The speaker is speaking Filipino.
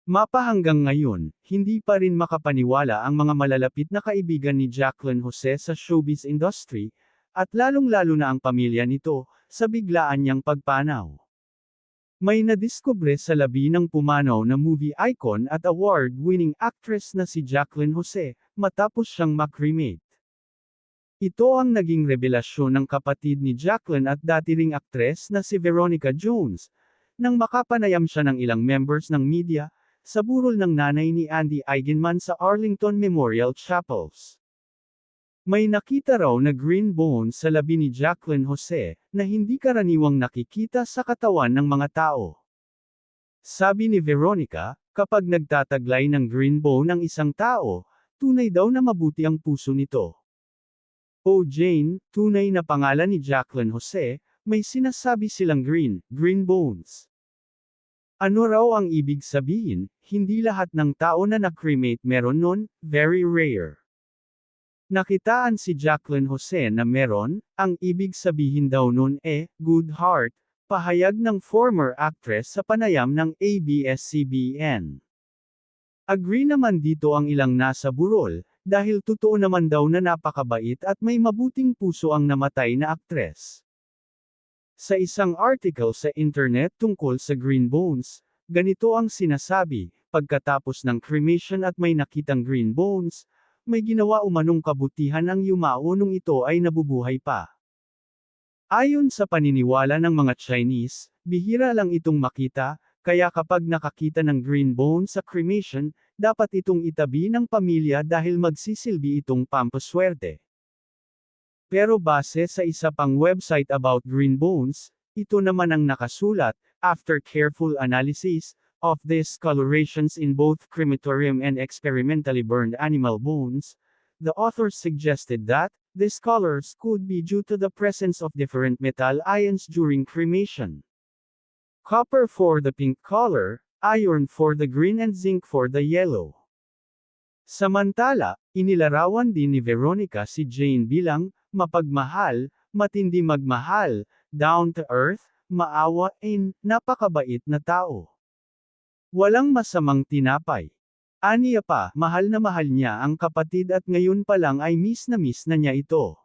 Mapa hanggang ngayon, hindi pa rin makapaniwala ang mga malalapit na kaibigan ni Jacqueline Jose sa showbiz industry, at lalong-lalo na ang pamilya nito, sa biglaan niyang pagpanaw. May nadiskubre sa labi ng pumanaw na movie icon at award-winning actress na si Jacqueline Jose, matapos siyang makremate. Ito ang naging revelasyon ng kapatid ni Jacqueline at dati ring aktres na si Veronica Jones, nang makapanayam siya ng ilang members ng media, sa burol ng nanay ni Andy Eigenman sa Arlington Memorial Chapels. May nakita raw na green bones sa labi ni Jacqueline Jose, na hindi karaniwang nakikita sa katawan ng mga tao. Sabi ni Veronica, kapag nagtataglay ng green bone ang isang tao, tunay daw na mabuti ang puso nito. O Jane, tunay na pangalan ni Jacqueline Jose, may sinasabi silang green bones. Ano raw ang ibig sabihin? Hindi lahat ng tao na na-cremate meron nun, very rare. Nakitaan si Jacqueline Jose na meron, ang ibig sabihin daw nun good heart, pahayag ng former actress sa panayam ng ABS-CBN. Agree naman dito ang ilang nasa burol, dahil totoo naman daw na napakabait at may mabuting puso ang namatay na aktres. Sa isang article sa internet tungkol sa green bones, ganito ang sinasabi, pagkatapos ng cremation at may nakitang green bones, may ginawa umanong kabutihan ang yumao nung ito ay nabubuhay pa. Ayon sa paniniwala ng mga Chinese, bihira lang itong makita, kaya kapag nakakita ng green bone sa cremation, dapat itong itabi ng pamilya dahil magsisilbi itong pampaswerte. Pero base sa isa pang website about green bones, ito naman ang nakasulat, after careful analysis of these colorations in both crematorium and experimentally burned animal bones, the authors suggested that these colors could be due to the presence of different metal ions during cremation. Copper for the pink color, iron for the green and zinc for the yellow. Samantala, inilarawan din ni Veronica si Jane bilang mapagmahal, matindi magmahal, down to earth, maawain, napakabait na tao. Walang masamang tinapay. Aniya pa, mahal na mahal niya ang kapatid at ngayon pa lang ay miss na niya ito.